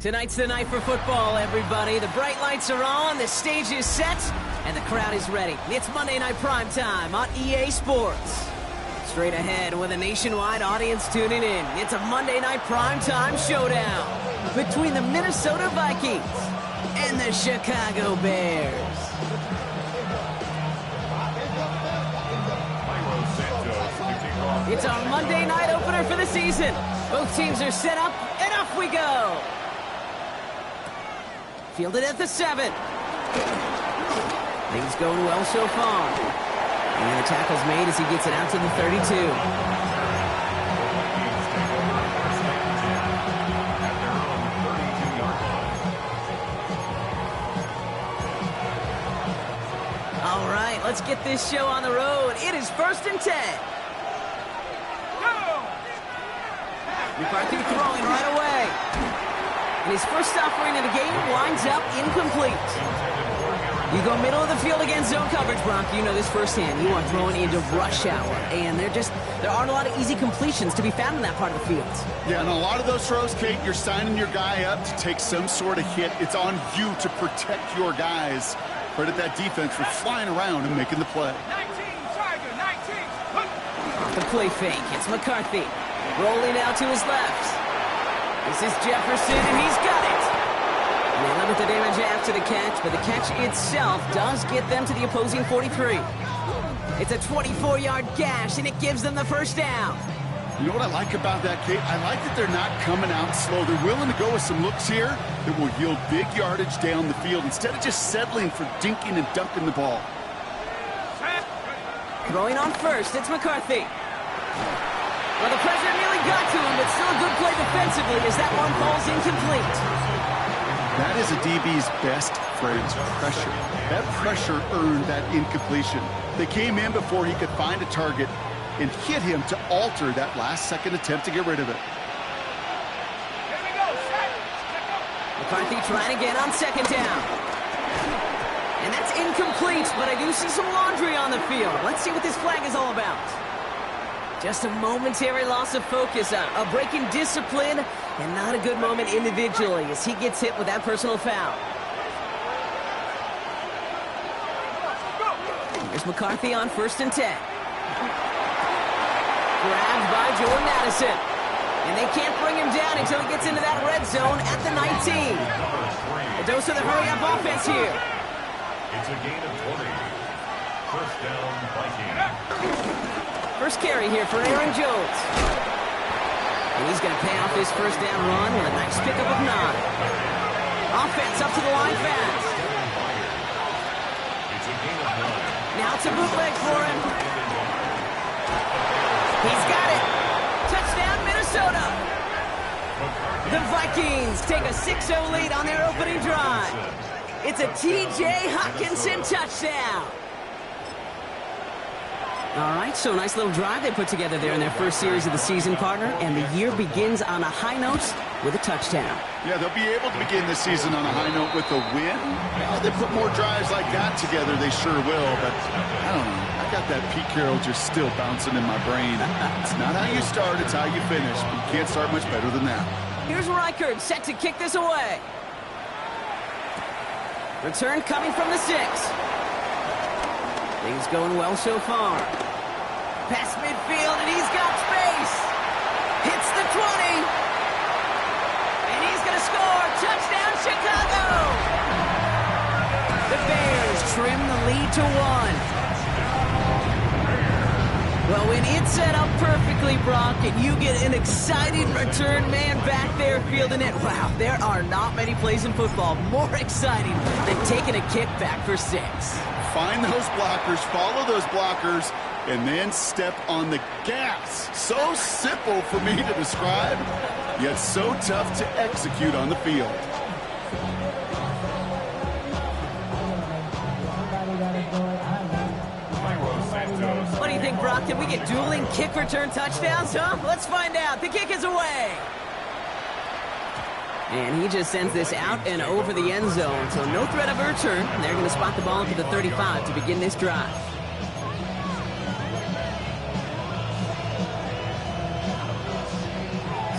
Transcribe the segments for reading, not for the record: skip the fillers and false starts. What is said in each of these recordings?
Tonight's the night for football, everybody. The bright lights are on, the stage is set, and the crowd is ready. It's Monday Night Primetime on EA Sports. Straight ahead with a nationwide audience tuning in. It's a Monday Night Primetime showdown between the Minnesota Vikings and the Chicago Bears. It's our Monday night opener for the season. Both teams are set up, and off we go. Fielded at the 7. Things going well so far. And the tackle's made as he gets it out to the 32. All right, let's get this show on the road. It is 1st and 10. McCarthy throwing right away. And his first offering of the game winds up incomplete. You go middle of the field against zone coverage, Brock. You know this firsthand. You are throwing into rush hour. And there aren't a lot of easy completions to be found in that part of the field. Yeah, and a lot of those throws, Kate, you're signing your guy up to take some sort of hit. It's on you to protect your guys. Credit that defense for flying around and making the play. 19, Tiger, 19. Off the play fake. It's McCarthy. Rolling out to his left. This is Jefferson, and he's got it. And they limit the damage after the catch, but the catch itself does get them to the opposing 43. It's a 24-yard gash, and it gives them the first down. You know what I like about that, Kate? I like that they're not coming out slow. They're willing to go with some looks here that will yield big yardage down the field instead of just settling for dinking and dunking the ball. Throwing on first, it's McCarthy. Well, the pressure nearly got to him, but still a good play defensively as that one falls incomplete. That is a DB's best friend, pressure. That pressure earned that incompletion. They came in before he could find a target and hit him to alter that last-second attempt to get rid of it. Here we go, set. McCarthy trying again on 2nd down. And that's incomplete, but I do see some laundry on the field. Let's see what this flag is all about. Just a momentary loss of focus, a break in discipline, and not a good moment individually as he gets hit with that personal foul. Here's McCarthy on 1st and 10. Grabbed by Jordan Addison. And they can't bring him down until he gets into that red zone at the 19. A dose of the hurry-up offense here. It's a gain of 20. First down, Vikings. First carry here for Aaron Jones. And he's going to pay off his first down run with a nice pickup of 9. Offense up to the line fast. Now it's a bootleg for him. He's got it. Touchdown, Minnesota. The Vikings take a 6-0 lead on their opening drive. It's a T.J. Hockenson touchdown. All right, so a nice little drive they put together there in their first series of the season, partner, and the year begins on a high note with a touchdown. Yeah, they'll be able to begin the season on a high note with a win. Well, they put more drives like that together, they sure will, but I don't know. I got that Pete Carroll just still bouncing in my brain. It's not how you start, it's how you finish. But you can't start much better than that. Here's Reichard set to kick this away. Return coming from the 6. Things going well so far. Past midfield, and he's got space. Hits the 20. And he's going to score. Touchdown, Chicago. The Bears trim the lead to 1. Well, when it's set up perfectly, Brock, and you get an exciting return man back there fielding it, wow, there are not many plays in football more exciting than taking a kickback for 6. Find those blockers, follow those blockers, and then step on the gas. So simple for me to describe, yet so tough to execute on the field. What do you think, Brock? Can we get dueling kick return touchdowns, huh? Let's find out. The kick is away. And he just sends this out and over the end zone, so no threat of a return. They're going to spot the ball to the 35 to begin this drive.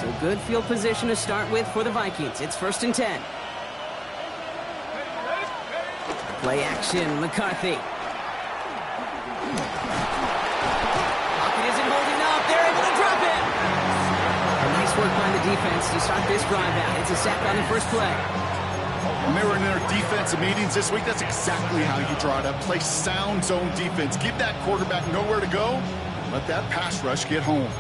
So Good field position to start with for the Vikings. It's 1st and 10. Play action, McCarthy. Pocket isn't holding up. They're able to drop it. Nice work by the defense to start this drive out. It's a sack on the first play. When they were in their defensive meetings this week, that's exactly how you draw it up. Play sound zone defense. Give that quarterback nowhere to go. And let that pass rush get home.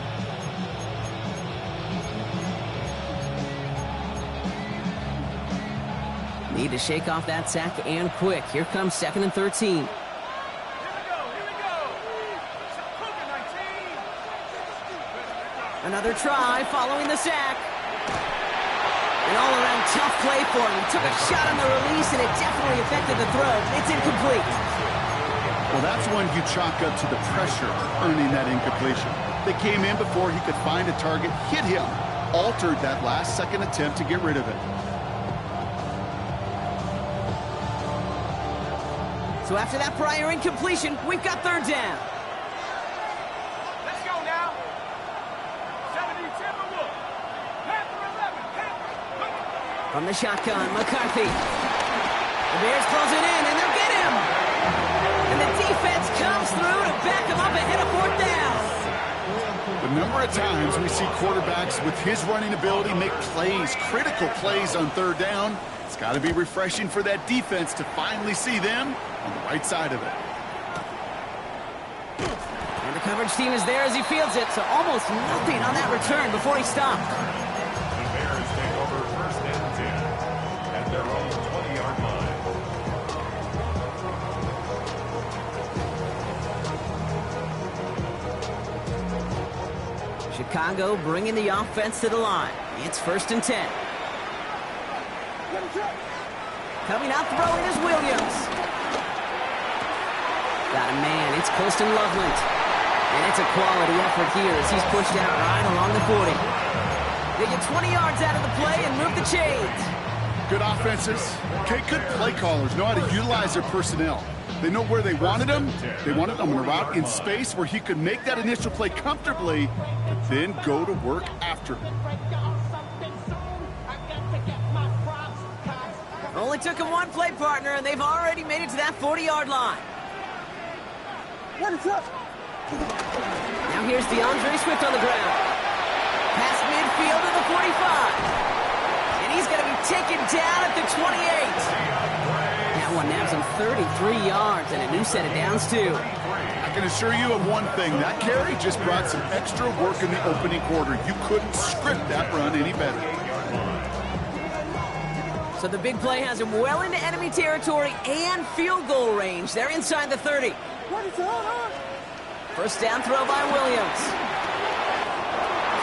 Need to shake off that sack and quick. Here comes 2nd and 13. Here we go. Another try following the sack. An all-around tough play for him. He took a shot on the release, and it definitely affected the throw. It's incomplete. Well, that's when you chalk up to the pressure earning that incompletion. They came in before he could find a target, hit him, altered that last-second attempt to get rid of it. So after that prior incompletion, we've got 3rd down. Let's go now. 70 Timberwolves. Panther 11. Panther. From the shotgun, McCarthy. The Bears close it in, and they'll get him. And the defense comes through to back him up ahead of 4th down. The number of times we see quarterbacks with his running ability make plays, critical plays on 3rd down. It's got to be refreshing for that defense to finally see them on the right side of it. And the coverage team is there as he fields it, so almost nothing on that return before he stopped. The Bears take over 1st and 10 at their own 20-yard line. Chicago bringing the offense to the line. It's 1st and 10. Coming out throwing is Williams. Got a man. It's Colston Loveland. And it's a quality effort here as he's pushed out right along the 40. They get 20 yards out of the play and move the chains. Good offenses. Okay, good play callers know how to utilize their personnel. They know where they wanted him. They wanted him on a route in space where he could make that initial play comfortably, but then go to work after him. Only took him one play, partner, and they've already made it to that 40-yard line. Now here's DeAndre Swift on the ground. Past midfield to the 45. And he's going to be taken down at the 28. That one nabs him 33 yards and a new set of downs, too. I can assure you of one thing. That carry just brought some extra work in the opening quarter. You couldn't script that run any better. So the big play has him well into enemy territory and field goal range. They're inside the 30. First down throw by Williams.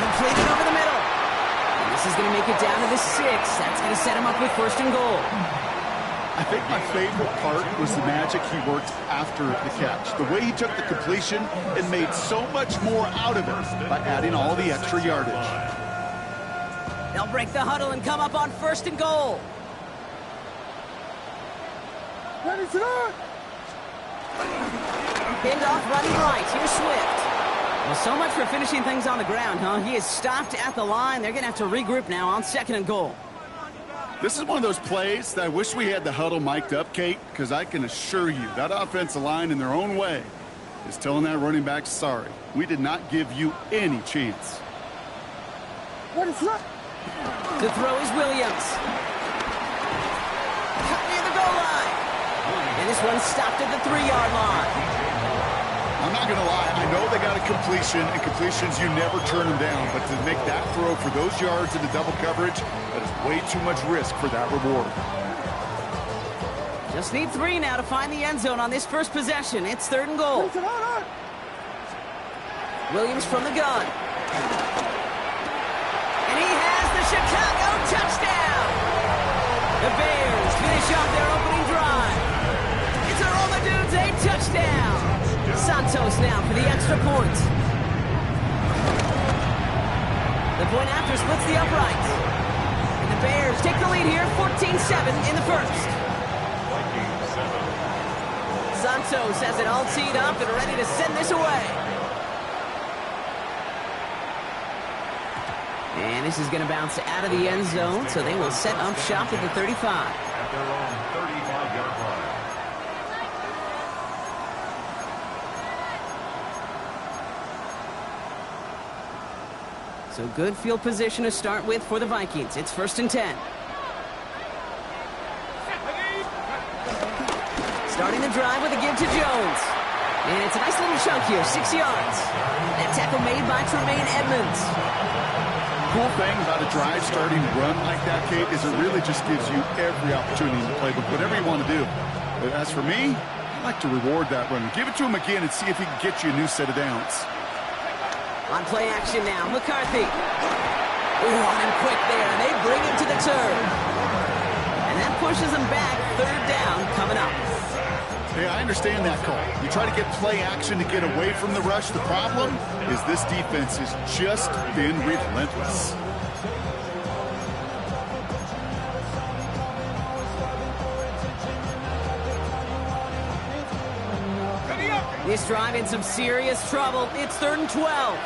Completed over the middle. And this is going to make it down to the 6. That's going to set him up with 1st and goal. I think my favorite part was the magic he worked after the catch. The way he took the completion and made so much more out of it by adding all the extra yardage. They'll break the huddle and come up on 1st and goal. Pinned off running right. Here's Swift. Well, so much for finishing things on the ground, huh? He is stopped at the line. They're going to have to regroup now on 2nd and goal. This is one of those plays that I wish we had the huddle mic'd up, Kate, because I can assure you that offensive line in their own way is telling that running back, sorry, we did not give you any chance. The throw is Williams. Cut near the goal line. And this one stopped at the 3-yard line. I'm not going to lie. I know they got a completion, and completions, you never turn them down. But to make that throw for those yards into double coverage, that is way too much risk for that reward. Just need 3 now to find the end zone on this first possession. It's 3rd and goal. Williams from the gun. And he has the Chicago touchdown. The Bears finish off their opening drive. It's a roll the dudes, a touchdown. Santos now for the extra point. The point after splits the uprights. And the Bears take the lead here, 14-7 in the first. Santos has it all teed up and ready to send this away. And this is going to bounce out of the end zone, so they will set up shop at the 35. At their own 35-yard line. So good field position to start with for the Vikings. It's 1st and 10. Starting the drive with a give to Jones. And it's a nice little chunk here, 6 yards. That tackle made by Tremaine Edmonds. Cool thing about a drive starting run like that, Kate, is it really just gives you every opportunity to play with whatever you want to do. But as for me, I like to reward that run. Give it to him again and see if he can get you a new set of downs. On play action now, McCarthy. Ooh, on him quick there, and they bring him to the turn. And that pushes him back, 3rd down coming up. Hey, I understand that call. You try to get play action to get away from the rush. The problem is this defense has just been relentless. This drive in some serious trouble. It's 3rd and 12.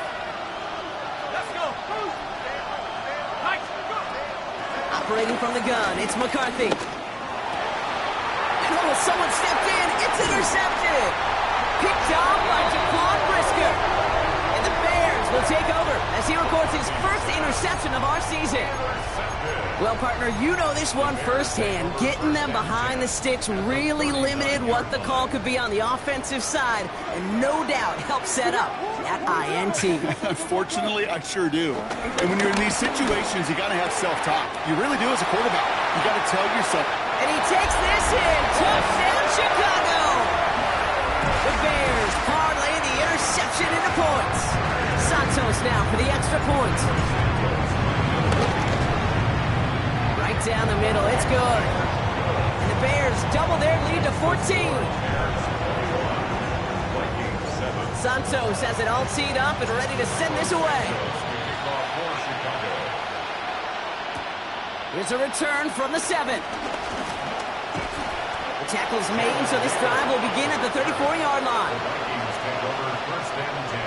Let's go. Operating from the gun, it's McCarthy. And oh, someone stepped in. It's intercepted. Picked off by Jaquan Brisker. And the Bears will take over as he records his first interception of our season. Well, partner, you know this one firsthand. Getting them behind the sticks really limited what the call could be on the offensive side, and no doubt helped set up that INT. Unfortunately, I sure do. And when you're in these situations, you got to have self-talk. You really do as a quarterback. You got to tell yourself. And he takes this in. Touchdown, Chicago! The Bears parlay the interception into points. Santos now for the extra point. Right down the middle, it's good. And the Bears double their lead to 14. Santos has it all teed up and ready to send this away. Here's a return from the 7. The tackle's made, so this drive will begin at the 34-yard line. Vikings take over 1st and 10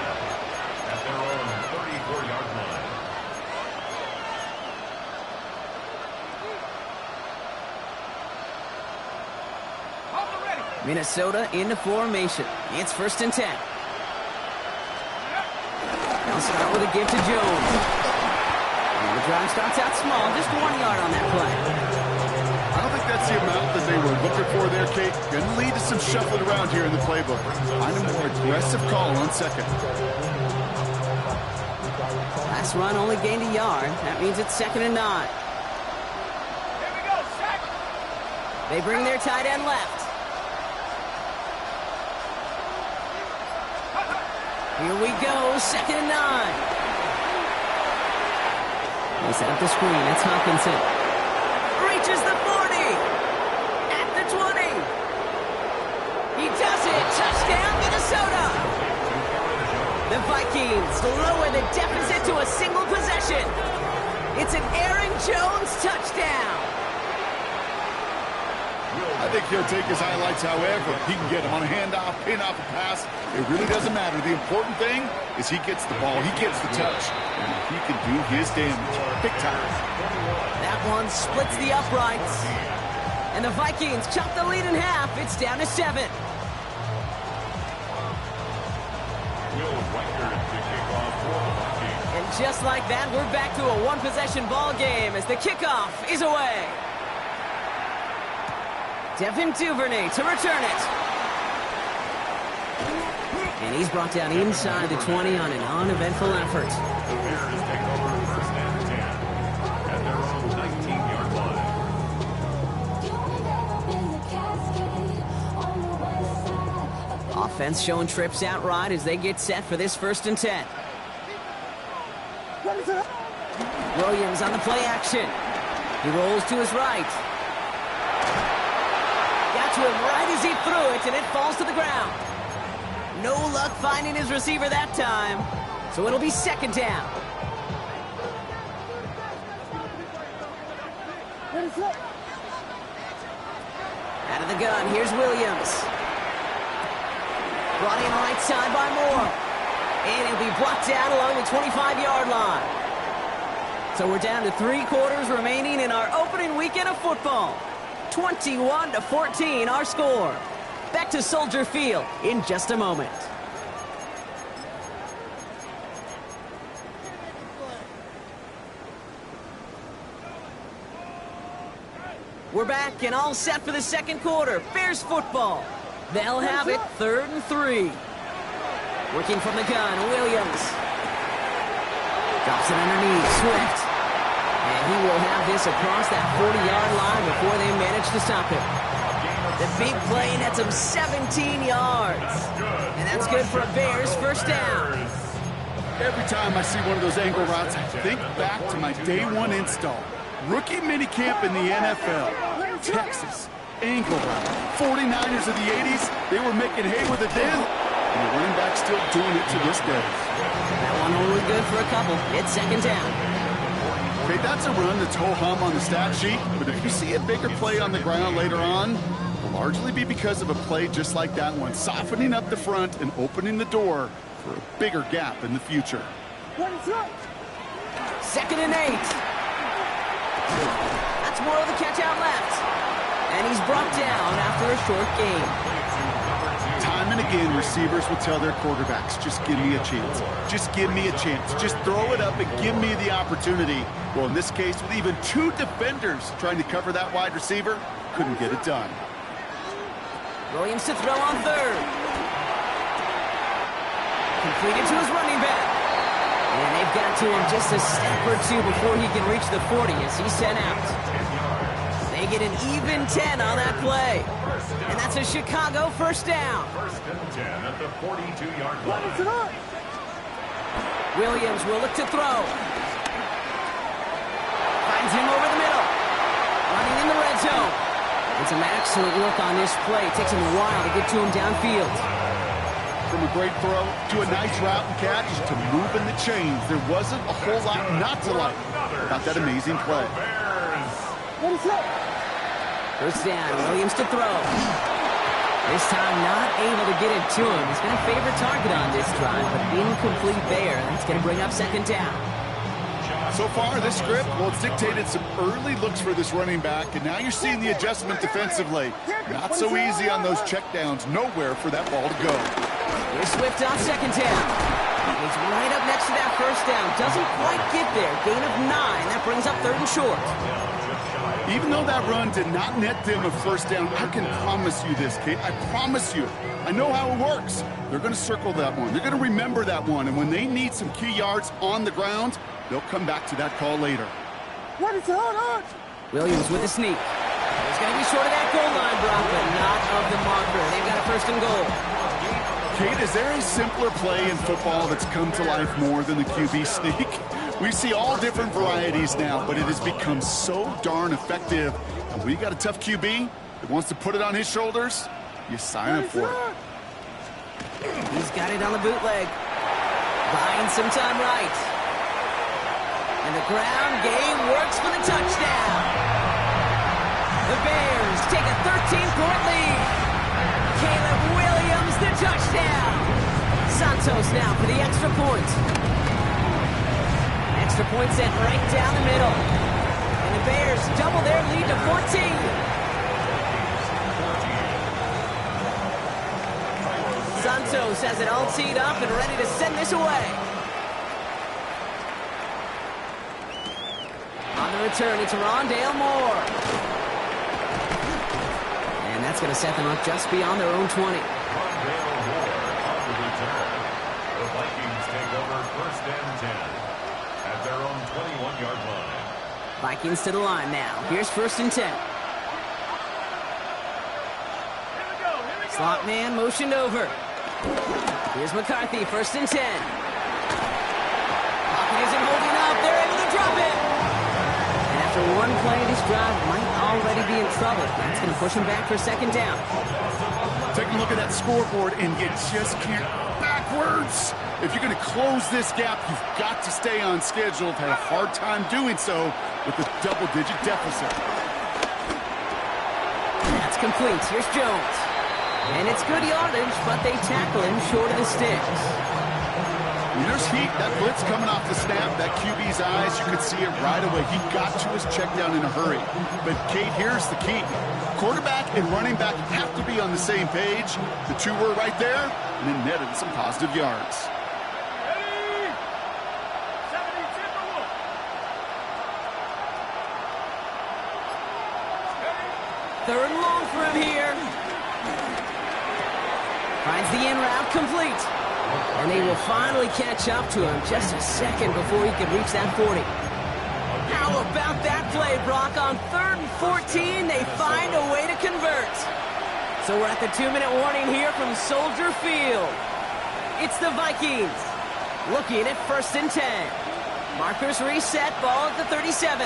at their own 34-yard line. Minnesota into formation. It's 1st and 10. They'll start with a give to Jones. And the drive starts out small, just 1 yard on that play. I don't think that's the amount that they were looking for there, Kate. Going to lead to some shuffling around here in the playbook. Find a more aggressive call on 2nd. Last run only gained a yard. That means it's 2nd and 9. Here we go, Shaq. They bring their tight end left. Here we go, 2nd and 9. They set up the screen, it's Hopkinson. Reaches the 40. At the 20. He does it, touchdown Minnesota. The Vikings lower the deficit to a single possession. It's an Aaron Jones touchdown. I think he'll take his highlights however he can get them on a handoff, pin off a pass. It really doesn't matter. The important thing is he gets the ball, he gets the touch, and he can do his damage big time. That one splits the uprights. And the Vikings chop the lead in half. It's down to 7. And just like that, we're back to a one-possession ball game as the kickoff is away. Devin Duvernay to return it. And he's brought down inside the 20 on an uneventful effort. The Bears take over 1st and 10 at their own 19-yard line. Offense showing trips out right as they get set for this 1st and 10. Williams on the play action. He rolls to his right. Got to him right as he threw it, and it falls to the ground. No luck finding his receiver that time, so it'll be 2nd down. Out of the gun, here's Williams. Brought in right side by Moore. And he'll be blocked down along the 25-yard line. So we're down to 3 quarters remaining in our opening weekend of football. 21-14 our score. Back to Soldier Field in just a moment. We're back and all set for the second quarter. Bears football. They'll have it 3rd and 3. Working from the gun, Williams. Drops it underneath, Swift. And he will have this across that 40-yard line before they manage to stop him. The big play nets him 17 yards. And that's good for a Bears first down. Every time I see one of those angle routes, I think back to my day 1 install. Rookie minicamp in the NFL. Texas. Angle route. 49ers of the 80s, they were making hay with it then. And the running back's still doing it to this day. That one only good for a couple. It's second down. Okay, that's a run that's ho-hum on the stat sheet, but if you see a bigger play on the ground later on, it'll largely be because of a play just like that one, softening up the front and opening the door for a bigger gap in the future. 2nd and 8. That's more of the catch out left. And he's brought down after a short gain. Time and again, receivers will tell their quarterbacks, just give me a chance. Just give me a chance. Just throw it up and give me the opportunity. Well, in this case, with even 2 defenders trying to cover that wide receiver, couldn't get it done. Williams to throw on 3rd. Completed to his running back. And they've got to him just a step or 2 before he can reach the 40 as he's sent out. They get an even 10 on that play. And that's a Chicago first down. 1st and 10 at the 42-yard line. Williams will look to throw. Finds him over the middle. Running in the red zone. And some excellent work on this play. It takes him a while to get to him downfield. From a great throw to a nice route and catch to moving the chains. There wasn't a whole lot not to like about that amazing play. First down, Williams to throw. This time not able to get it to him. He's been a favorite target on this drive, but incomplete there. That's going to bring up second down. So far, this script, well, it's dictated some early looks for this running back, and now you're seeing the adjustment defensively. Not so easy on those checkdowns. Nowhere for that ball to go. Here's Swift on second down. He's right up next to that first down. Doesn't quite get there. Gain of 9. That brings up 3rd and short. Even though that run did not net them a first down, I can promise you this, Kate. I promise you. I know how it works. They're going to circle that one. They're going to remember that one. And when they need some key yards on the ground, they'll come back to that call later. Williams with a sneak. He's going to be short of that goal line, Brock, but not of the marker. They've got a 1st and goal. Kate, is there a simpler play in football that's come to life more than the QB sneak? We see all different varieties now, but it has become so darn effective. And when you got a tough QB that wants to put it on his shoulders, you sign up for it. He's got it on the bootleg. Buying some time right. And the ground game works for the touchdown. The Bears take a 13-point lead. Caleb Williams, the touchdown. Santos now for the extra point. Extra point sent right down the middle. And the Bears double their lead to 14. Santos has it all teed up and ready to send this away. On the return, it's Rondale Moore. And that's going to set them up just beyond their own 20. Rondale Moore on the return. The Vikings take over 1st and 10 at their own 21-yard line. Vikings to the line now. Here's 1st and 10. Slot man motioned over. Here's McCarthy, 1st and 10. Pocket isn't holding up. They're able to drop it. And after one play, this drive might already be in trouble. That's going to push him back for 2nd down. Take a look at that scoreboard, and you just can't backwards. If you're going to close this gap, you've got to stay on schedule. Had a hard time doing so with a double-digit deficit. That's complete. Here's Jones. And it's good yardage, but they tackle him short of the sticks. There's heat. That blitz coming off the snap, that QB's eyes, you could see it right away. He got to his check down in a hurry. But, Kate, here's the key. Quarterback and running back have to be on the same page. The two were right there, and it netted some positive yards. Third and long for him here. Finds the in route complete. And they will finally catch up to him just a second before he can reach that 40. How about that play, Brock? On 3rd and 14, they find a way to convert. So we're at the 2-minute warning here from Soldier Field. It's the Vikings looking at 1st and 10. Markers reset, ball at the 37.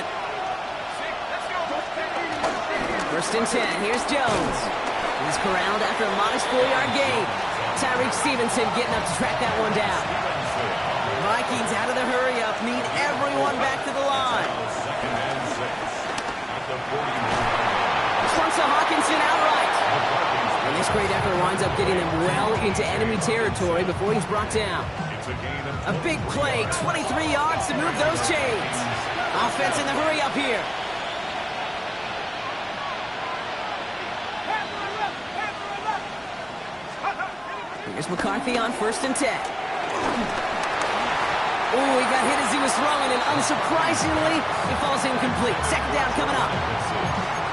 1st and 10, here's Jones. He's corralled after a modest 4-yard gain. Tyreek Stevenson getting up to track that one down. Vikings out of the hurry-up, need everyone back to the line. This one's to Hawkinson outright. And this great effort winds up getting him well into enemy territory before he's brought down. A big play, 23 yards to move those chains. Offense in the hurry-up here. Here's McCarthy on 1st and 10. Oh, he got hit as he was throwing, and unsurprisingly, he falls incomplete. 2nd down coming up.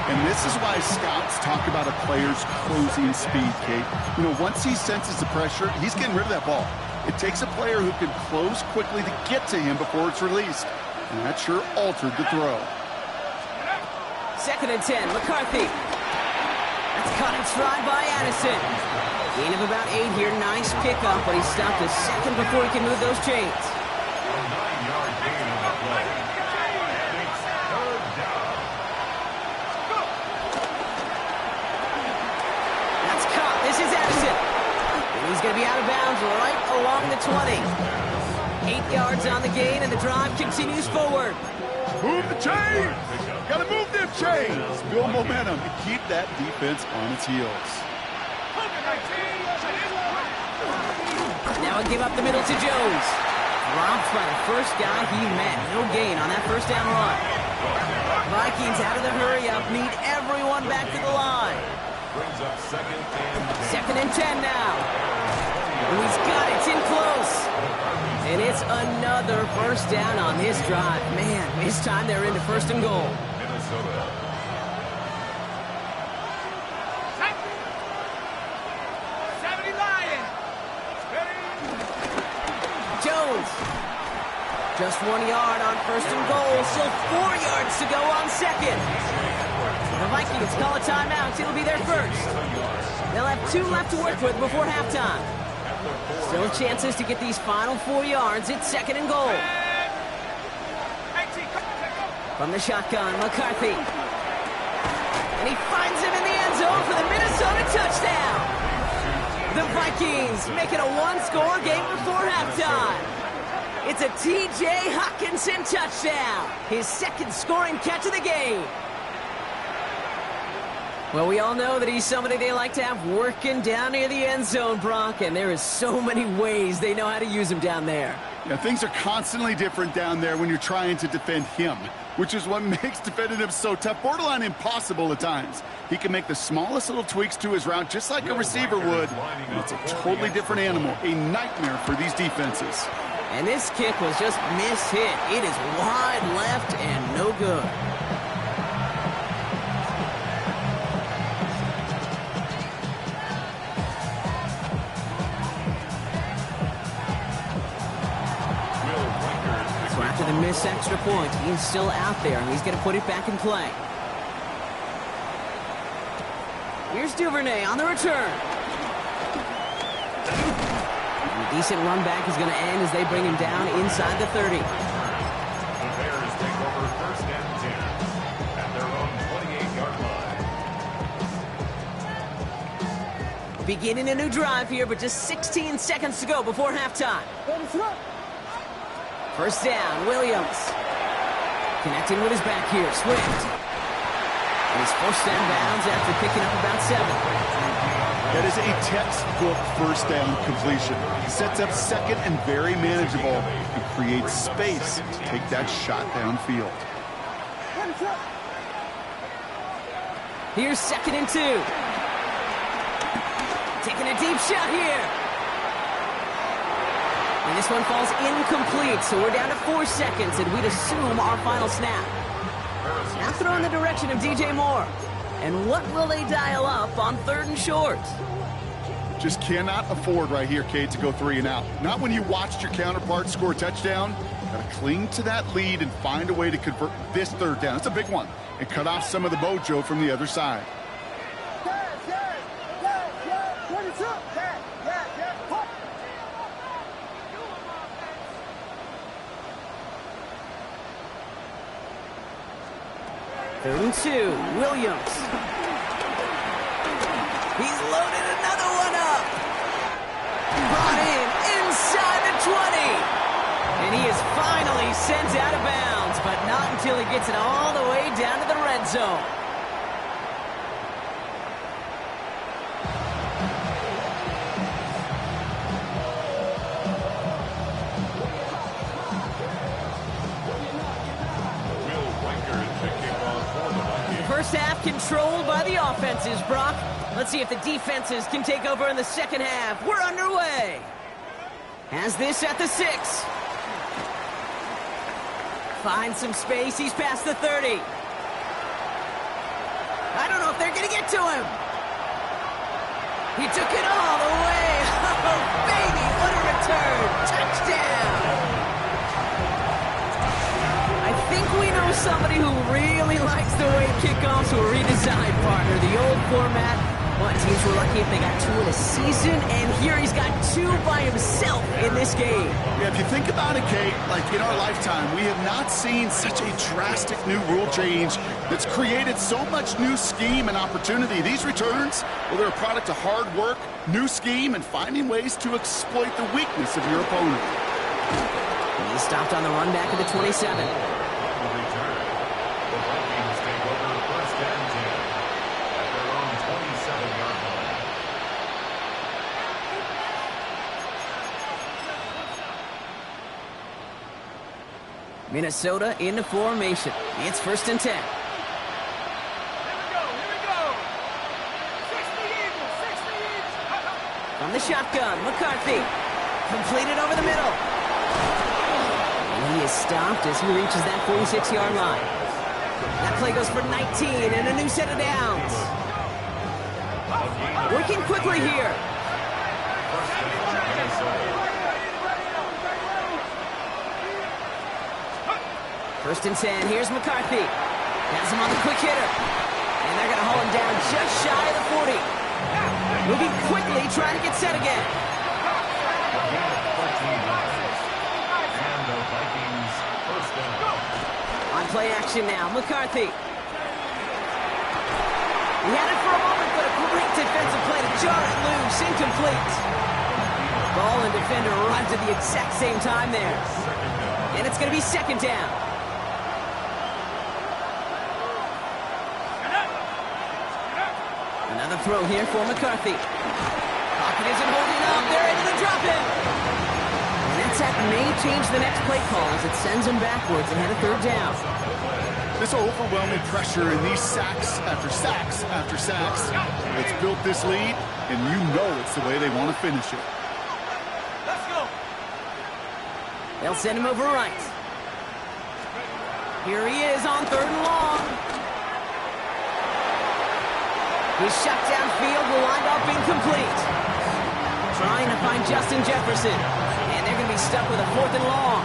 And this is why scouts talk about a player's closing speed, Kate. Once he senses the pressure, he's getting rid of that ball. It takes a player who can close quickly to get to him before it's released. And that sure altered the throw. 2nd and 10, McCarthy. That's caught in stride by Addison. Gain of about 8 here. Nice pickup, but he stopped a second before he can move those chains. A 9-yard gain on the play. And it's 3rd down. That's caught. This is Addison. And he's going to be out of bounds right along the 20. 8 yards on the gain, and the drive continues forward. Move the chains! Got to move them chains! Build momentum and keep that defense on its heels. Now a give up the middle to Jones. Dropped by the first guy he met. No gain on that 1st down run. Vikings out of the hurry-up. Need everyone back to the line. Brings up 2nd and 10 now. And he's got it. It's in close. And it's another 1st down on this drive. Man, this time they're into 1st and goal. Minnesota. Jones. Just 1 yard on 1st and goal. Still 4 yards to go on 2nd. The Vikings call a timeout. It'll be their 1st. They'll have 2 left to work with before halftime. Still chances to get these final 4 yards. It's 2nd and goal. From the shotgun, McCarthy. And he finds him in the end zone for the Minnesota touchdown. The Vikings make it a 1-score game before halftime. It's a T.J. Hockenson touchdown. His 2nd scoring catch of the game. Well, we all know that he's somebody they like to have working down near the end zone, Brock, and there is so many ways they know how to use him down there. Yeah, things are constantly different down there when you're trying to defend him, which is what makes defending him so tough, borderline impossible at times. He can make the smallest little tweaks to his route just like a receiver would, and it's a totally different animal, a nightmare for these defenses. And this kick was just mishit. It is wide left and no good. So after the missed extra point, he's still out there, and he's going to put it back in play. Here's Duvernay on the return. A decent run back is going to end as they bring him down inside the 30. The Bears take over 1st and 10 at their own 28-yard line. Beginning a new drive here, but just 16 seconds to go before halftime. 1st down, Williams. Connecting with his back here, Swift. And he's forced out of bounds after picking up about 7. That is a textbook first down completion. Sets up second and very manageable and creates space to take that shot downfield. Here's 2nd and 2. Taking a deep shot here. And this one falls incomplete, so we're down to 4 seconds, and we'd assume our final snap. Now throw in the direction of DJ Moore. And what will they dial up on 3rd and short? Just cannot afford right here, Kate, to go 3 and out. Not when you watched your counterpart score a touchdown. Got to cling to that lead and find a way to convert this 3rd down. It's a big one. And cut off some of the mojo from the other side. Third and 2, Williams. He's loaded another one up. Brought in inside the 20. And he is finally sent out of bounds, but not until he gets it all the way down to the red zone. First half controlled by the offenses, Brock. Let's see if the defenses can take over in the second half. We're underway. Has this at the 6. Finds some space. He's past the 30. I don't know if they're going to get to him. He took it all the way. Oh, baby, what a return. Touchdown. I think we know somebody who really likes the way kickoffs were redesigned, partner. The old format. Well, teams were lucky if they got 2 in a season, and here he's got 2 by himself in this game. Yeah, if you think about it, Kate, like in our lifetime, we have not seen such a drastic new rule change that's created so much new scheme and opportunity. These returns, well, they're a product of hard work, new scheme, and finding ways to exploit the weakness of your opponent. And he stopped on the run back at the 27. Minnesota into formation. It's 1st and 10. Here we go. 60 Eagles, 60 Eagles. From the shotgun, McCarthy. Completed over the middle. And he is stopped as he reaches that 46-yard line. That play goes for 19 and a new set of downs. Working quickly here. First and 10, here's McCarthy. Has him on the quick hitter. And they're going to haul him down just shy of the 40. Moving quickly, trying to get set again. On play action now, McCarthy. He had it for a moment, but a great defensive play to jar it loose, incomplete. Ball and defender arrived at the exact same time there. And it's going to be 2nd down. Another throw here for McCarthy. Pocket isn't holding up. They're able to drop him. And that sack may change the next play call as it sends him backwards ahead of 3rd down. This overwhelming pressure and these sacks after sacks after sacks, it's built this lead, and you know it's the way they want to finish it. Let's go. They'll send him over right. Here he is on 3rd and long. He's shut downfield, will wind up incomplete. Trying to find Justin Jefferson. And they're going to be stuck with a 4th and long.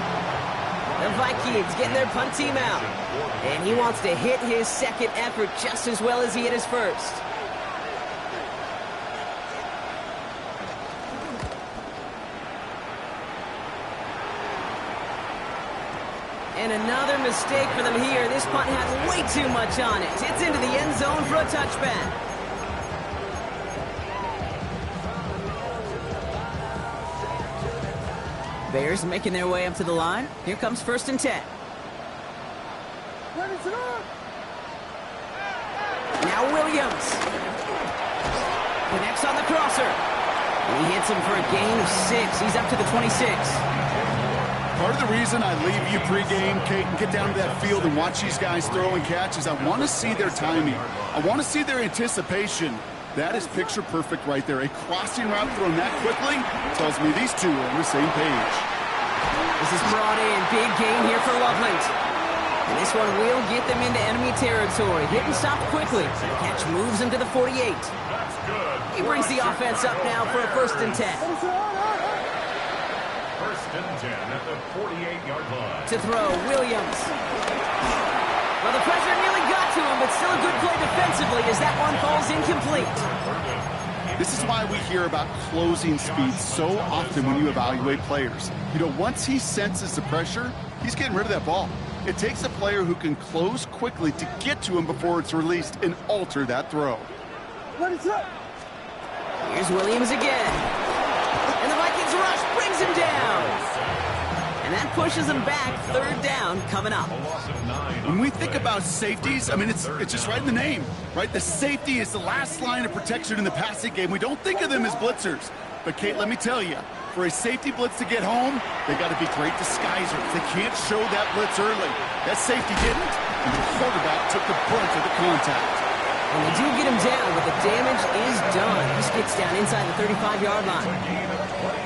The Vikings getting their punt team out. And he wants to hit his second effort just as well as he hit his first. And another mistake for them here. This punt had way too much on it. It's into the end zone for a touchback. Bears making their way up to the line. Here comes 1st and 10. Now Williams. Connects on the crosser. And he hits him for a gain of 6. He's up to the 26. Part of the reason I leave you pregame, Kate, and get down to that field and watch these guys throw and catch is I want to see their timing. I want to see their anticipation. That is picture perfect right there. A crossing route thrown that quickly tells me these two are on the same page. This is brought in. Big gain here for Loveland. And this one will get them into enemy territory. Hit and stop quickly. The catch moves him to the 48. That's good. He brings the offense up now for a 1st and 10. 1st and 10 at the 48-yard line. To throw, Williams. Well, the pressure nearly got to him, but still a good play defensively as that one falls incomplete. This is why we hear about closing speed so often when you evaluate players. You know, once he senses the pressure, he's getting rid of that ball. It takes a player who can close quickly to get to him before it's released and alter that throw. Here's Williams again. And the Vikings rush brings him down. And that pushes him back. 3rd down coming up. When we think about safeties, I mean, it's just right in the name, right? The safety is the last line of protection in the passing game. We don't think of them as blitzers. But, Kate, let me tell you, for a safety blitz to get home, they got to be great disguisers. They can't show that blitz early. That safety didn't, and the quarterback took the brunt of the contact. And they do get him down, but the damage is done. He gets down inside the 35-yard line.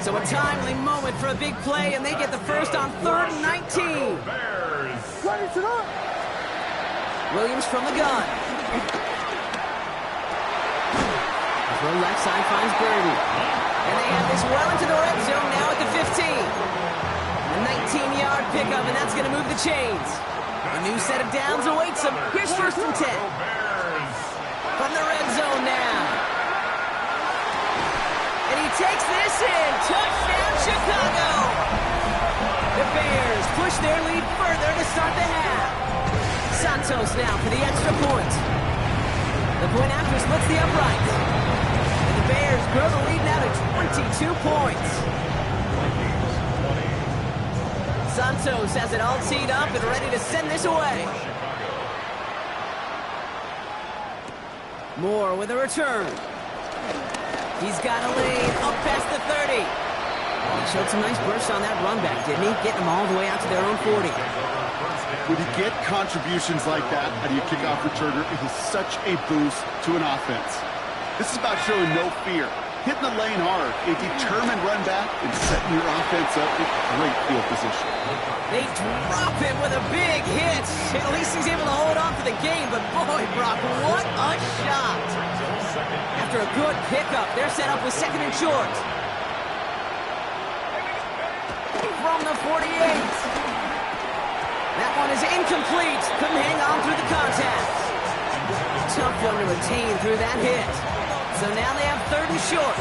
So a timely moment for a big play, and they get the first on 3rd and 19. Williams from the gun. Throw left side finds Burden. And they have this well into the red zone now at the 15. A 19-yard pickup, and that's going to move the chains. A new set of downs awaits them. Here's 1st and 10. From the red zone now. And he takes this in. Touchdown, Chicago. The Bears push their lead further to start the half. Santos now for the extra point. The point after splits the upright. And the Bears grow the lead now to 22 points. Santos has it all teed up and ready to send this away. Moore with a return. He's got a lane up past the 30. He showed some nice burst on that run back, didn't he? Getting them all the way out to their own 40. When you get contributions like that out of your kickoff returner, it is such a boost to an offense. This is about showing no fear, hitting the lane hard, a determined run back, and setting your offense up with great field position. They drop him with a big hit. At least he's able to hold on for the game, but boy, Brock, what a shot. After a good pickup, they're set up with 2nd and short. From the 48. That one is incomplete. Couldn't hang on through the contact. Tough one to retain through that hit. So now they have 3rd and short.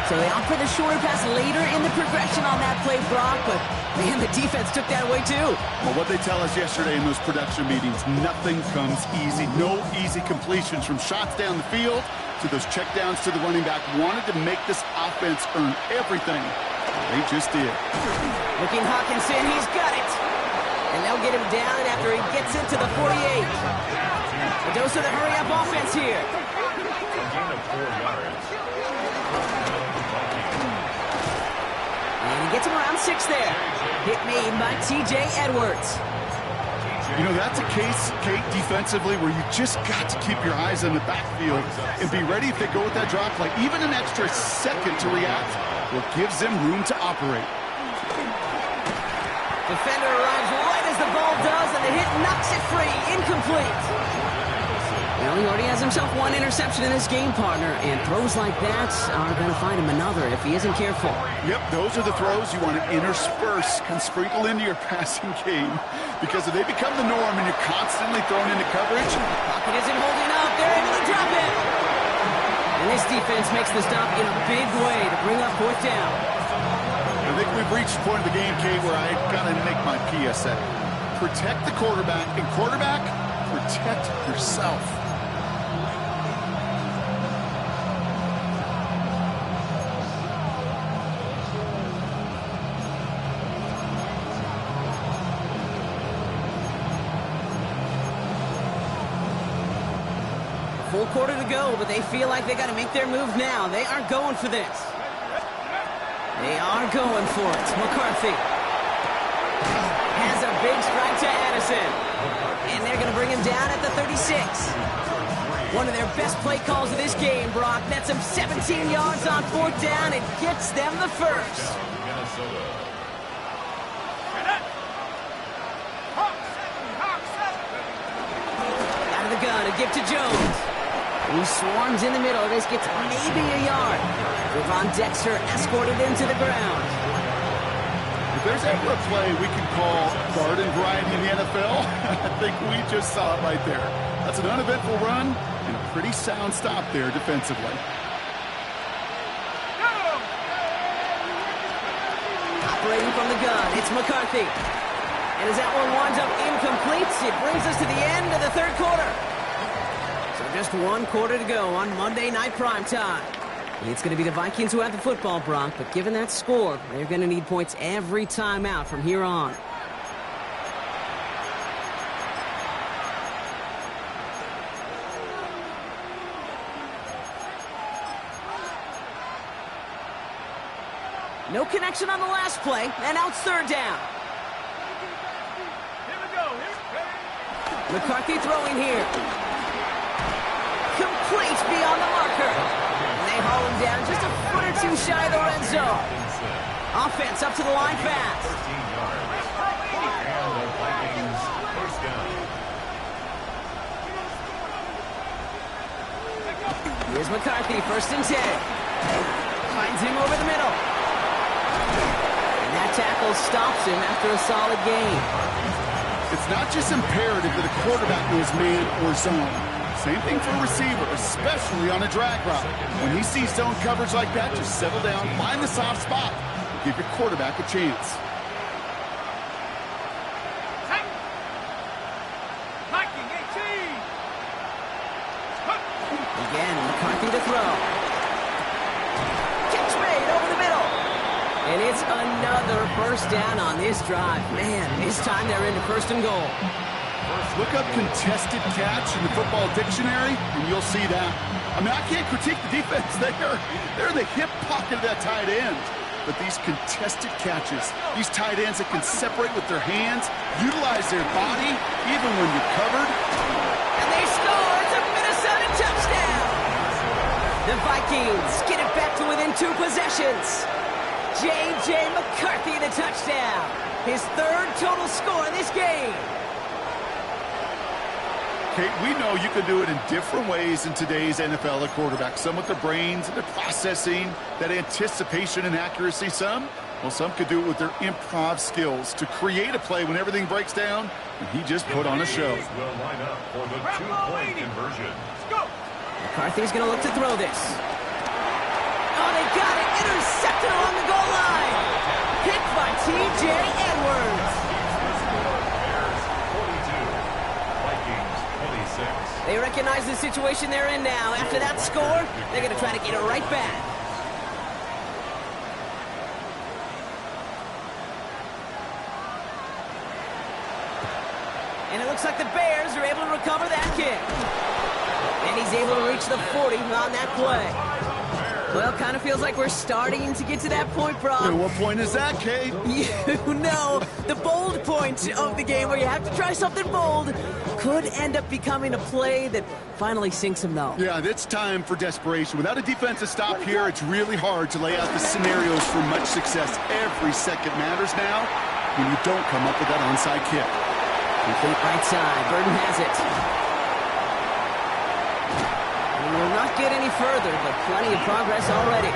So they opt for the shorter pass later in the progression on that play, Brock, but man, the defense took that away too. Well, what they tell us yesterday in those production meetings, nothing comes easy. No easy completions from shots down the field to those checkdowns to the running back. Wanted to make this offense earn everything. They just did. Looking Hawkinson, he's got it. And they'll get him down after he gets into the 48. A dose of the hurry-up offense here. A gain of 4 yards. And he gets him around 6 there. Hit made by T.J. Edwards. You know, that's a case, Kate, defensively, where you just got to keep your eyes on the backfield and be ready if they go with that drop play. Even an extra second to react, what gives them room to operate. Defender arrives right as the ball does, and the hit knocks it free. Incomplete. Well, he already has himself one interception in this game, partner, and throws like that are going to find him another if he isn't careful. Yep, those are the throws you want to intersperse and sprinkle into your passing game, because if they become the norm and you're constantly thrown into coverage, Pocket isn't holding up. They're able to drop it. And this defense makes the stop in a big way to bring up 4th down. I think we've reached the point of the game, Kate, where I got to make my PSA. Protect the quarterback, and quarterback, protect yourself. full quarter to go, but they feel like they got to make their move now. They are going for this. They are going for it. McCarthy has a big strike to Addison. And they're going to bring him down at the 36. One of their best play calls of this game, Brock. Nets them 17 yards on 4th down and gets them the first. Out of the gun, a give to Jones. He swarms in the middle. This gets maybe a yard. Devon Dexter escorted him to the ground. If there's ever a play we can call garden variety in the NFL, I think we just saw it right there. That's an uneventful run and a pretty sound stop there defensively. Operating from the gun, it's McCarthy. And as that one winds up incomplete, it brings us to the end of the third quarter. So just 1 quarter to go on Monday Night Primetime. It's going to be the Vikings who have the football, Brock, but given that score, they're going to need points every time out from here on. No connection on the last play, and now it's 3rd down. Here we go. McCarthy throwing here. Complete beyond the marker. They haul him down just a foot or two shy of the red zone. Offense up to the line fast. 13 yards. And the Vikings first down. Here's McCarthy, 1st and 10. Finds him over the middle. And that tackle stops him after a solid gain. It's not just imperative that a quarterback knows man or zone. Same thing for a receiver, especially on a drag route. When he sees zone coverage like that, just settle down, find the soft spot, and give your quarterback a chance. Viking 18. Again, McCarthy to throw. Catch made over the middle. And it's another first down on this drive. Man, this time they're into 1st and goal. Look up contested catch in the football dictionary, and you'll see that. I mean, I can't critique the defense there. They're in the hip pocket of that tight end. But these contested catches, these tight ends that can separate with their hands, utilize their body, even when you're covered. And they score. It's a Minnesota touchdown. The Vikings get it back to within 2 possessions. J.J. McCarthy, the touchdown. His 3rd total score in this game. Okay, we know you can do it in different ways in today's NFL at quarterback. Some with their brains and their processing, that anticipation and accuracy. Some could do it with their improv skills to create a play when everything breaks down. And he just put on a show. Will line up for the 2-point conversion. McCarthy's going to look to throw this. Oh, they got it. Intercepted along the goal line. Picked by T.J. Edwards. They recognize the situation they're in now. After that score, they're going to try to get it right back. And it looks like the Bears are able to recover that kick. And he's able to reach the 40 on that play. Well, kind of feels like we're starting to get to that point, Brock. At what point is that, Kate? You know, the bold point of the game where you have to try something bold could end up becoming a play that finally sinks him, though. Yeah, it's time for desperation. Without a defensive stop here, it's really hard to lay out the scenarios for much success. Every second matters now when you don't come up with that onside kick. Complete right side. Burden has it. Will not get any further, but plenty of progress already.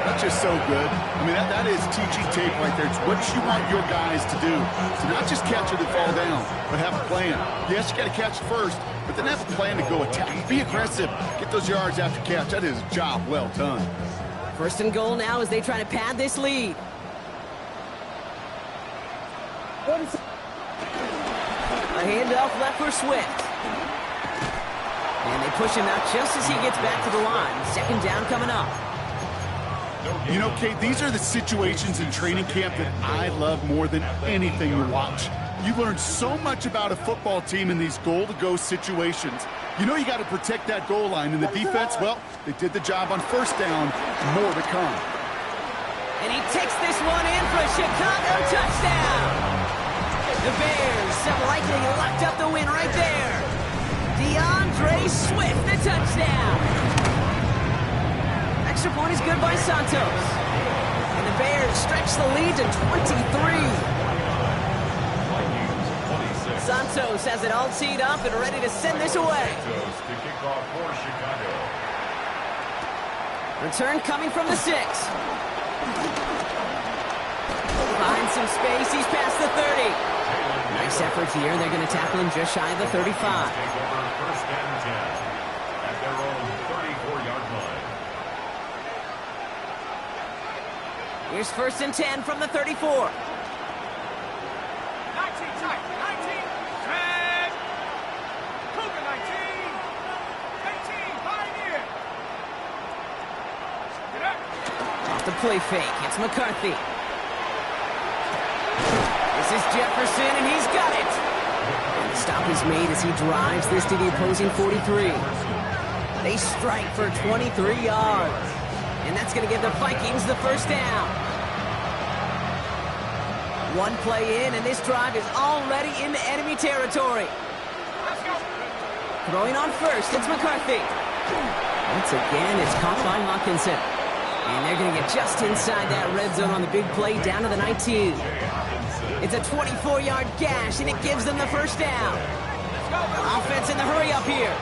That's just so good. I mean, that is teaching tape right there. It's what you want your guys to do. So not just catch it and fall down, but have a plan. Yes, you got to catch it first, but then have a plan to go attack. Be aggressive. Get those yards after catch. That is a job well done. 1st and goal now as they try to pad this lead. A handoff left for Swift. And they push him out just as he gets back to the line. 2nd down coming up. You know, Kate, these are the situations in training camp that I love more than anything to watch. You learn so much about a football team in these goal-to-go situations. You know you got to protect that goal line, and the defense, well, they did the job on first down. More to come. And he takes this one in for a Chicago touchdown. The Bears have likely locked up the win right there. DeAndre Swift, the touchdown. Extra point is good by Santos. And the Bears stretch the lead to 23. Santos has it all teed up and ready to send this away. Return coming from the 6. Finds some space. He's past the 30. Nice effort here. They're going to tackle him just shy of the 35. First and 10 at their own 34-yard line. Here's first and 10 from the 34. 19 tight, 19, 10, Cougar 19, 18, Pioneer. Get up. Off the play fake, it's McCarthy. This is Jefferson, and he's got it. And the stop is made as he drives this to the opposing 43. They strike for 23 yards. And that's going to give the Vikings the first down. One play in, and this drive is already into enemy territory. Let's go. Throwing on first, it's McCarthy. Once again, it's caught by Hawkinson. And they're going to get just inside that red zone on the big play down to the 19. It's a 24-yard gash, and it gives them the first down. Offense in the hurry up here.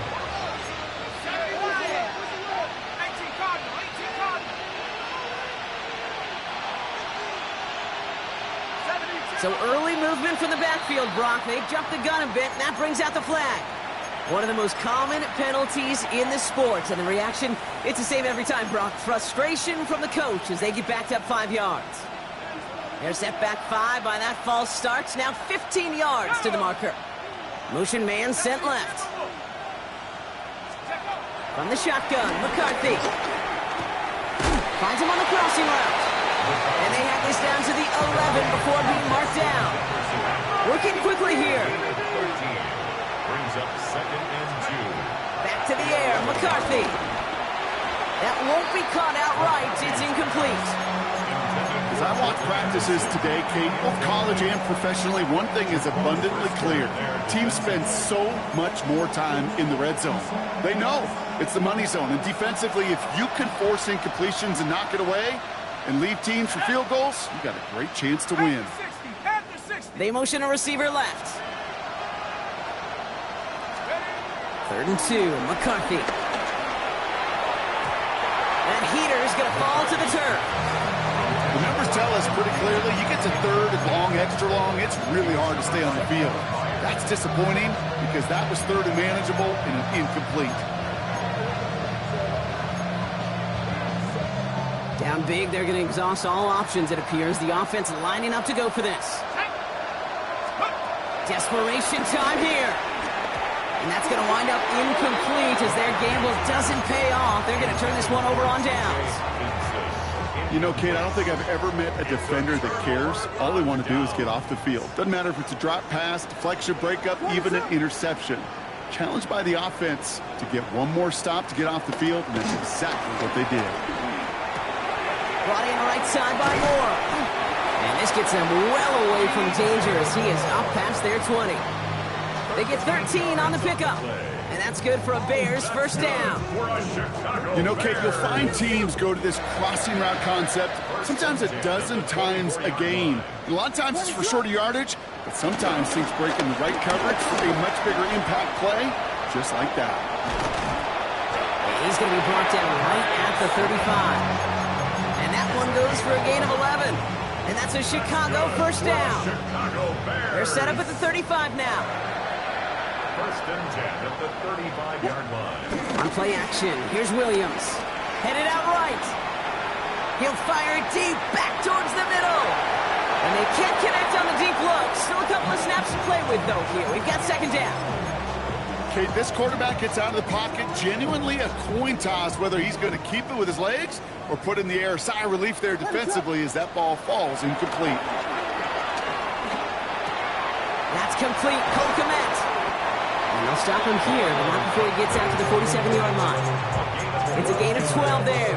18 Cardinal, 18 Cardinal. 72. So early movement from the backfield, Brock. They jumped the gun a bit, and that brings out the flag. One of the most common penalties in the sport, and the reaction, it's the same every time, Brock. Frustration from the coach as they get backed up 5 yards. They're set back 5 by that false start. Now 15 yards to the marker. Motion man sent left. From the shotgun, McCarthy. Finds him on the crossing route. And they have this down to the 11 before being marked down. Working quickly here. Brings up second and 2. Back to the air, McCarthy. That won't be caught outright. It's incomplete. As I watch practices today, Kate, both college and professionally, one thing is abundantly clear. Teams spend so much more time in the red zone. They know it's the money zone. And defensively, if you can force incompletions and knock it away and leave teams for field goals, you got a great chance to win. After 60. They motion a receiver left. 3rd and 2, McCarthy. That heater is going to fall to the turf. The numbers tell us pretty clearly, you get to 3rd and long, extra long, it's really hard to stay on the field. That's disappointing because that was 3rd and manageable and an incomplete. Down big, they're going to exhaust all options, it appears. The offense lining up to go for this. Desperation time here. And that's going to wind up incomplete as their gamble doesn't pay off. They're going to turn this one over on downs. You know, Kate, I don't think I've ever met a defender that cares. All they want to do is get off the field. Doesn't matter if it's a drop pass, deflection, breakup, even an interception. Challenged by the offense to get one more stop to get off the field, and that's exactly what they did. Brought in right side by Moore. And this gets them well away from danger as he is up past their 20. They get 13 on the pickup. And that's good for a Bears first down. You know, Kate, you'll find teams go to this crossing route concept sometimes a dozen times a game. A lot of times it's for shorter yardage, but sometimes teams break in the right coverage for a much bigger impact play, just like that. He's going to be brought down right at the 35. And that one goes for a gain of 11. And that's a Chicago first down. They're set up at the 35 now. First and 10 at the 35-yard line. On play action, here's Williams. Headed out right. He'll fire it deep, back towards the middle. And they can't connect on the deep look. Still a couple of snaps to play with, though, here. We've got second down. Okay, this quarterback gets out of the pocket. Genuinely a coin toss whether he's going to keep it with his legs or put in the air. Sigh of relief there defensively as that ball falls incomplete. It's complete. Cole Kmet. And they'll stop him here, but not before he gets out to the 47-yard line. It's a gain of 12 there.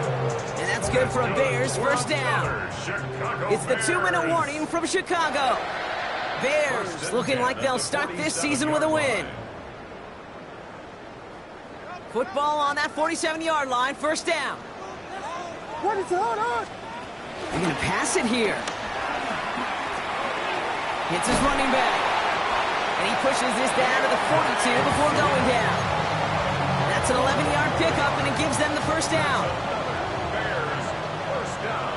And that's good for a Bears first down. It's the 2-minute warning from Chicago. Bears looking like they'll start this season with a win. Football on that 47-yard line, first down. What is going on? They're going to pass it here. Hits his running back. And he pushes this down to the 42 before going down. That's an 11-yard pickup, and it gives them the first down. Bears, first down.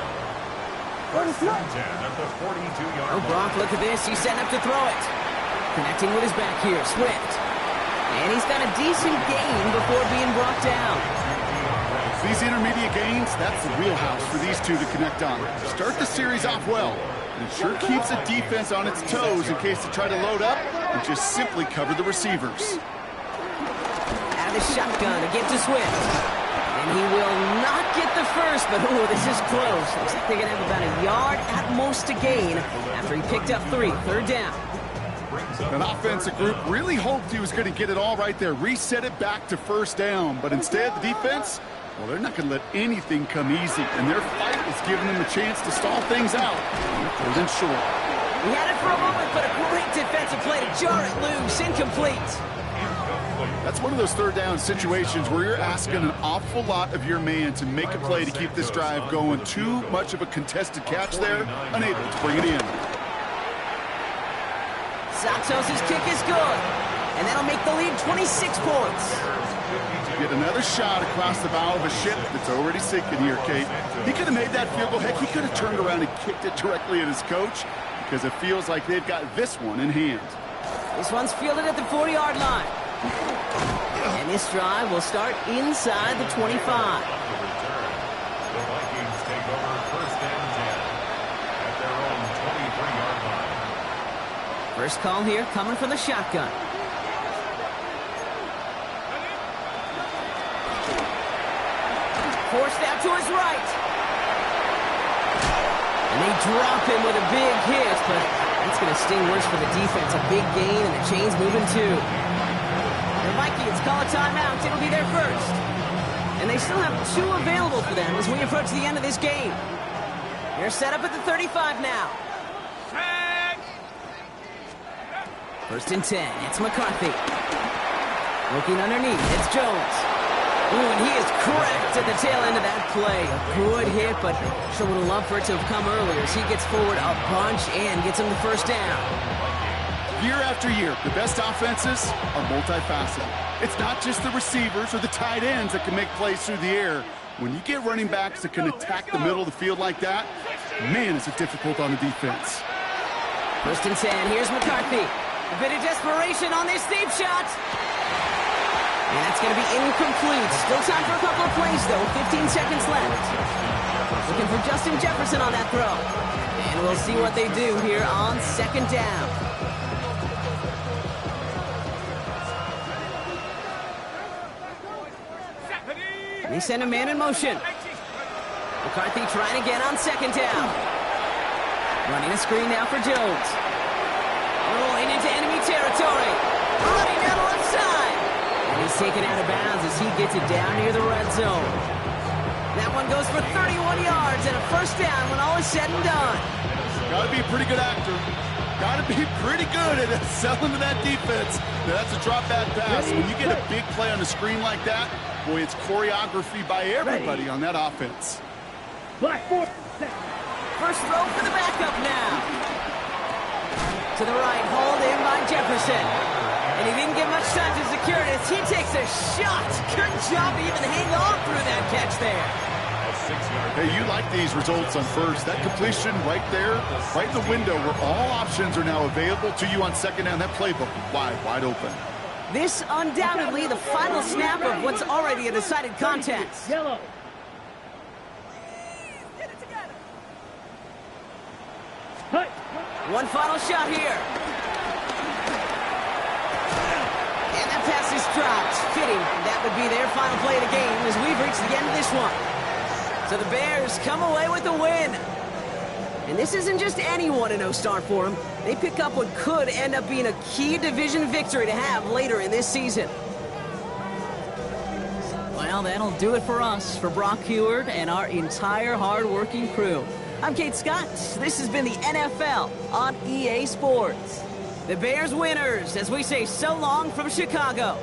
What is that? 10 at the 42-yard Oh, Brock, look at this. He's setting up to throw it. Connecting with his back here, Swift. And he's got a decent gain before being brought down. These intermediate gains, that's the wheelhouse for these two to connect on. Start the series off well. And it sure keeps the defense on its toes in case they try to load up and just simply cover the receivers. Out of the shotgun to get to Swift. And he will not get the first, but oh, this is close. Looks like they're going to have about a yard at most to gain after he picked up 3. Third down. An offensive group really hoped he was going to get it all right there, reset it back to first down. But instead, the defense, well, they're not going to let anything come easy. And their fight is giving them a chance to stall things out. They're then short. He had it for a moment, but a great defensive play to jar it loose. Incomplete. That's one of those third down situations where you're asking an awful lot of your man to make a play to keep this drive going. Too much of a contested catch there, unable to bring it in. Santos' kick is good, and that'll make the lead 26 points. Get another shot across the bow of a ship that's already sinking here, Kate. He could have made that field goal. Heck, he could have turned around and kicked it directly at his coach because it feels like they've got this one in hand. This one's fielded at the 40-yard line. And this drive will start inside the 25. The Vikings take over first and 10 at their own 23-yard line. First call here coming from the shotgun. Forced out to his right. And they drop him with a big hit, but that's going to sting worse for the defense. A big gain, and the chain's moving too. The Vikings call a timeout. It'll be their first. And they still have 2 available for them as we approach the end of this game. They're set up at the 35 now. First and 10. It's McCarthy. Looking underneath. It's Jones. Ooh, and he is cracked at the tail end of that play. A good hit, but sure would have loved for it to have come earlier as he gets forward a bunch and gets him the first down. Year after year, the best offenses are multifaceted. It's not just the receivers or the tight ends that can make plays through the air. When you get running backs that can attack the middle of the field like that, man, is it difficult on the defense. First and 10. Here's McCarthy. A bit of desperation on this deep shot. And that's going to be incomplete. Still time for a couple of plays, though. 15 seconds left. Looking for Justin Jefferson on that throw. And we'll see what they do here on second down. And they send a man in motion. McCarthy trying again on second down. Running a screen now for Jones. Rolling into enemy territory. Running down the left side. And he's taken out of bounds as he gets it down near the red zone. That one goes for 31 yards and a first down when all is said and done. Got to be a pretty good actor. Got to be pretty good at selling to that defense. That's a drop back pass. When you get a big play on the screen like that, boy, it's choreography by everybody on that offense. First throw for the backup now. To the right, hauled in by Jefferson. And he didn't get much time to secure it as he takes a shot. Good job to even hang on through that catch there. Hey, you like these results on first. That completion right there, right in the window where all options are now available to you on second down. That playbook wide open. This undoubtedly the final snap of what's already a decided contest. Yellow. One final shot here. And that pass is dropped. Fitting. That would be their final play of the game as we've reached the end of this one. So the Bears come away with the win. And this isn't just any 1-0 start for them. They pick up what could end up being a key division victory to have later in this season. Well, that'll do it for us, for Brock Heward and our entire hard-working crew. I'm Kate Scott. This has been the NFL on EA Sports. The Bears winners, as we say so long from Chicago.